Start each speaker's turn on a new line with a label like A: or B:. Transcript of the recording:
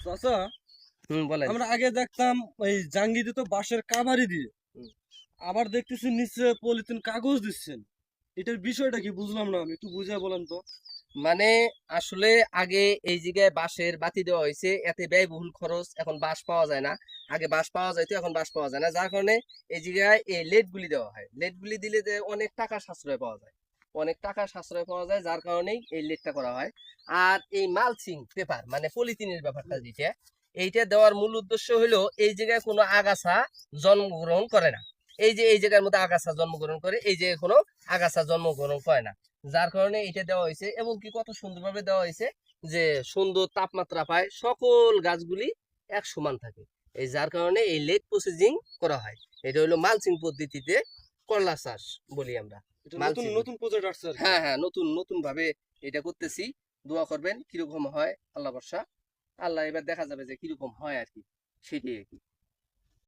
A: চাচা,
B: বলেন।
A: আমরা আগে দেখতাম এই জাঙ্গি দিত বাঁশের কাভারি দিয়ে,
B: হুম।
A: আবার দেখতেছি নিচে পলিথিন কাগজ দিচ্ছেন। এটার বিষয়টা কি বুঝলাম না, আমি একটু বুঝিয়ে বলেন তো।
B: মানে আসলে আগে এই জায়গায় বাঁশের বাতি দেওয়া হয়েছে, এতে ব্যয়বহুল খরচ, এখন বাঁশ পাওয়া যায় না। আগে বাঁশ পাওয়া যাইতো, এখন বাঁশ পাওয়া যায় না, যার কারণে এই জায়গায় এই লেড গুলি দেওয়া হয়। লেড গুলি দিলে যে অনেক টাকা সাশ্রয় পাওয়া যায়, অনেক টাকা সাশ্রয় পাওয়া যায়, যার কারণেই এই লেডটা করা হয়। আর এই মালচিং পেপার মানে পলিথিনের ব্যাপারটা যেটা, এইটা দেওয়ার মূল উদ্দেশ্য হলো এই জায়গায় কোনো আগাছা জন্মগ্রহণ করে না। এই যে এই জায়গার মধ্যে আগাছা জন্মগ্রহণ করে, এই জায়গায় কোনো আগাছা জন্মগ্রহণ করে না, যার কারণে এটা দেওয়া হয়েছে। এবং কি কত সুন্দরভাবে দেওয়া হয়েছে যে সুন্দর তাপমাত্রা পায়, সকল গাছগুলি এক সমান থাকে। এই যার কারণে এই লেট প্রসেসিং করা হয়। এটা হলো মালচিং পদ্ধতিতে করলা চাষ বলি আমরা।
A: এটা নতুন
B: মালচিং,
A: নতুন প্রজেক্ট আসছে আর কি।
B: হ্যাঁ হ্যাঁ, নতুন নতুন ভাবে এটা করতেছি। দোয়া করবেন, কিরকম হয় আল্লাহ ভরসা। আল্লাহ এবার দেখা যাবে যে কিরকম হয় আর কি, সেটাই আর কি।